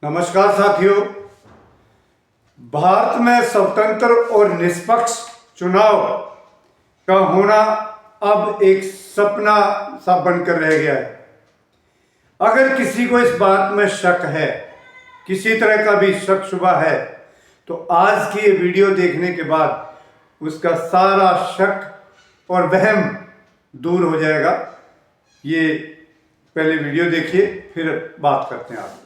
नमस्कार साथियों। भारत में स्वतंत्र और निष्पक्ष चुनाव का होना अब एक सपना सा बनकर रह गया है। अगर किसी को इस बात में शक है, किसी तरह का भी शक शुबा है, तो आज की ये वीडियो देखने के बाद उसका सारा शक और वहम दूर हो जाएगा। ये पहले वीडियो देखिए, फिर बात करते हैं आप।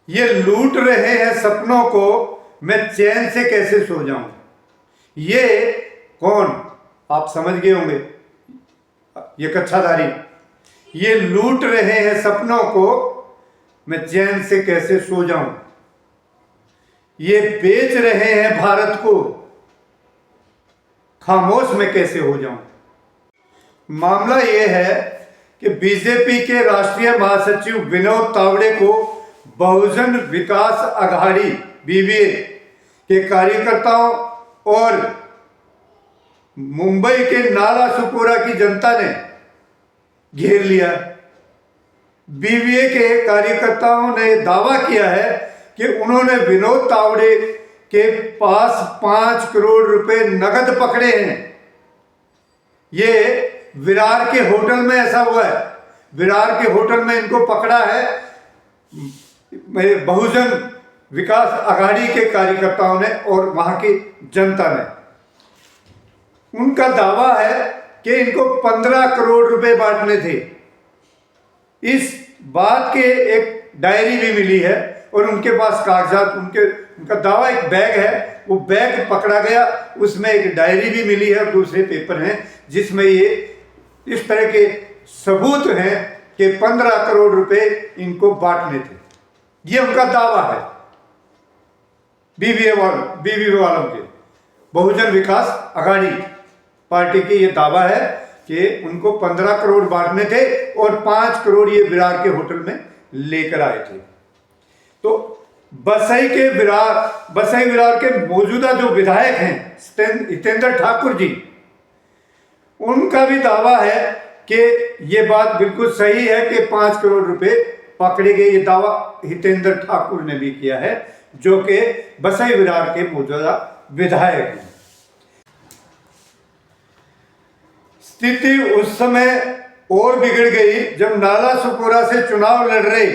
ये लूट रहे हैं सपनों को, मैं चैन से कैसे सो जाऊं। ये कौन, आप समझ गए होंगे, ये कच्छाधारी। ये लूट रहे हैं सपनों को, मैं चैन से कैसे सो जाऊं। ये बेच रहे हैं भारत को, खामोश में कैसे हो जाऊं। मामला यह है कि बीजेपी के राष्ट्रीय महासचिव विनोद तावड़े को बहुजन विकास अघाड़ी बीवीए के कार्यकर्ताओं और मुंबई के नाला सुपोरा की जनता ने घेर लिया। बीवीए के कार्यकर्ताओं ने दावा किया है कि उन्होंने विनोद तावड़े के पास 5 करोड़ रुपए नगद पकड़े हैं। ये विरार के होटल में ऐसा हुआ है। विरार के होटल में इनको पकड़ा है बहुजन विकास अघाड़ी के कार्यकर्ताओं ने और वहां की जनता ने। उनका दावा है कि इनको 15 करोड़ रुपए बांटने थे। इस बात के एक डायरी भी मिली है और उनके पास कागजात, उनका दावा, एक बैग है, वो बैग पकड़ा गया, उसमें एक डायरी भी मिली है और दूसरे पेपर हैं जिसमें ये इस तरह के सबूत हैं कि 15 करोड़ रुपए इनको बांटने थे। ये उनका दावा है बीवीए वालों के, बहुजन विकास अघाड़ी पार्टी के। ये दावा है कि उनको 15 करोड़ बांटने थे और 5 करोड़ ये विरार के होटल में लेकर आए थे। तो बसई विरार के मौजूदा जो विधायक हैं हितेंद्र ठाकुर जी, उनका भी दावा है कि ये बात बिल्कुल सही है कि 5 करोड़ रुपए पकड़े गए। ये दावा हितेंद्र ठाकुर ने भी किया है, जो कि बसई विरार के मौजूदा विधायक हैं। स्थिति उस समय और बिगड़ गई जब नाला सुपोरा से चुनाव लड़ रहे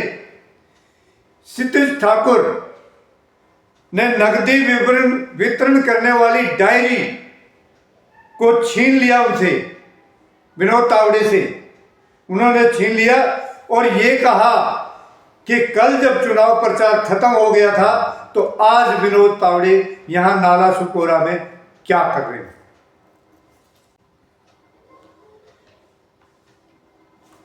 क्षितिज ठाकुर ने नकदी वितरण करने वाली डायरी को छीन लिया उनसे, विनोद तावड़े से। उन्होंने छीन लिया और ये कहा कि कल जब चुनाव प्रचार खत्म हो गया था तो आज विनोद तावड़े यहां नाला सुपोरा में क्या कर रहे हैं।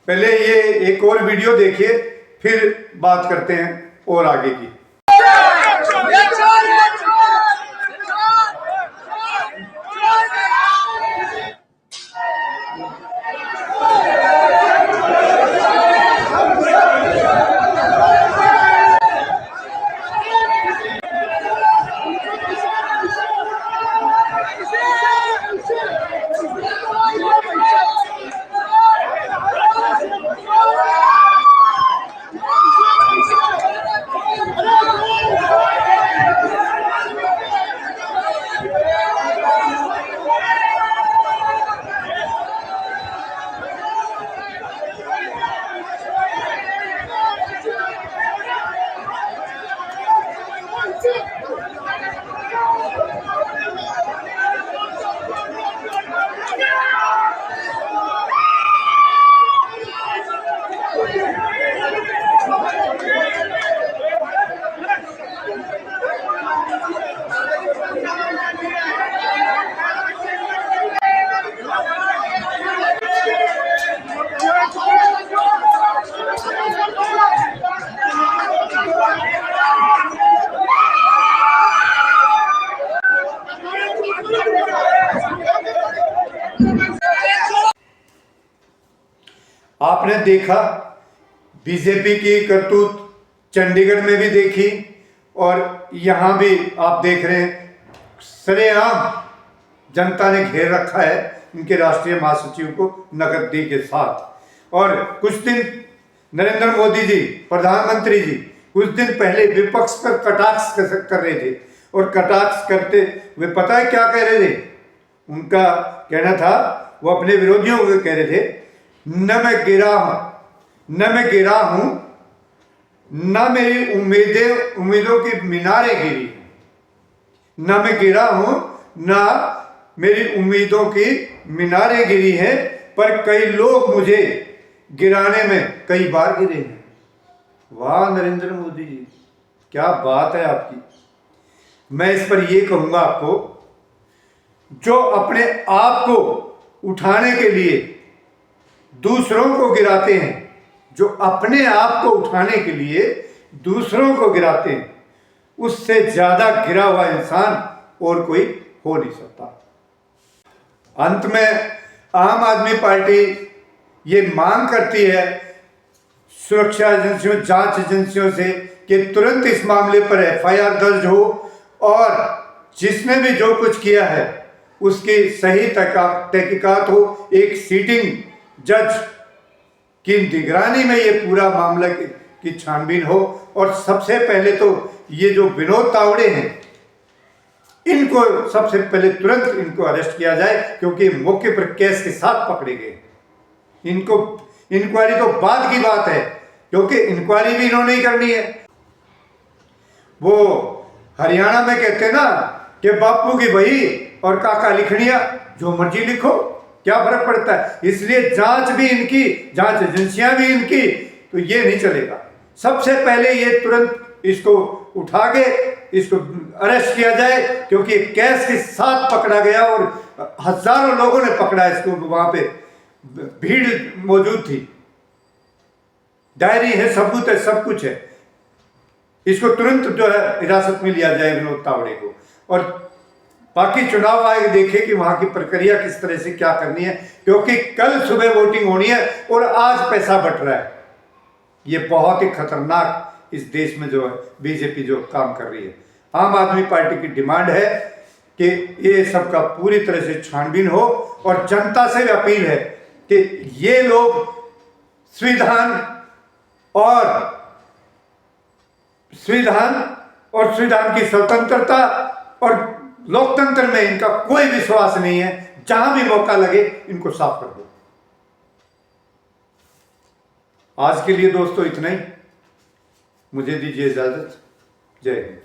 पहले ये एक और वीडियो देखिए, फिर बात करते हैं और आगे की। आपने देखा बीजेपी की करतूत चंडीगढ़ में भी देखी और यहाँ भी आप देख रहे हैं, सरेआम जनता ने घेर रखा है इनके राष्ट्रीय महासचिव को नकदी के साथ। और कुछ दिन नरेंद्र मोदी जी, प्रधानमंत्री जी, कुछ दिन पहले विपक्ष पर कटाक्ष कर रहे थे और कटाक्ष करते हुए पता है क्या कह रहे थे? उनका कहना था, वो अपने विरोधियों को कह रहे थे, न मैं गिरा हूं, न मेरी उम्मीदों की मीनारें गिरी हैं। न मैं गिरा हूं, न मेरी उम्मीदों की मीनारें गिरी हैं, पर कई लोग मुझे गिराने में कई बार गिरे हैं। वाह नरेंद्र मोदी जी, क्या बात है आपकी। मैं इस पर यह कहूंगा आपको, जो अपने आप को उठाने के लिए दूसरों को गिराते हैं, जो अपने आप को उठाने के लिए दूसरों को गिराते हैं, उससे ज्यादा गिरा हुआ इंसान और कोई हो नहीं सकता। अंत में आम आदमी पार्टी ये मांग करती है सुरक्षा एजेंसियों, जांच एजेंसियों से कि तुरंत इस मामले पर एफआईआर दर्ज हो और जिसने भी जो कुछ किया है उसकी सही तहकीकात हो। एक सीटिंग जज की निगरानी में ये पूरा मामला की छानबीन हो और सबसे पहले तो ये जो विनोद तावड़े हैं, इनको सबसे पहले तुरंत इनको अरेस्ट किया जाए, क्योंकि मौके पर केस के साथ पकड़े गए। इनको इंक्वायरी तो बाद की बात है, क्योंकि इंक्वायरी भी इन्होंने ही करनी है। वो हरियाणा में कहते हैं ना कि बापू की बही और काका लिखनिया, जो मर्जी लिखो, क्या फर्क पड़ता है। इसलिए जांच भी इनकी, जांच एजेंसियां भी इनकी, तो ये नहीं चलेगा। सबसे पहले ये तुरंत इसको उठा के इसको अरेस्ट किया जाए, क्योंकि केस के साथ पकड़ा गया और हजारों लोगों ने पकड़ा इसको। वहां पे भीड़ मौजूद थी, डायरी है, सबूत है, सब कुछ है। इसको तुरंत जो है हिरासत में लिया जाए विनोद तावड़े को, और बाकी चुनाव आयोग देखे कि वहां की प्रक्रिया किस तरह से क्या करनी है, क्योंकि कल सुबह वोटिंग होनी है और आज पैसा बट रहा है। ये बहुत ही खतरनाक इस देश में जो है बीजेपी जो काम कर रही है। आम आदमी पार्टी की डिमांड है कि ये सबका पूरी तरह से छानबीन हो, और जनता से भी अपील है कि ये लोग संविधान की स्वतंत्रता और लोकतंत्र में इनका कोई विश्वास नहीं है। जहां भी मौका लगे इनको साफ कर दो। आज के लिए दोस्तों इतना ही, मुझे दीजिए इजाजत। जय हिंद।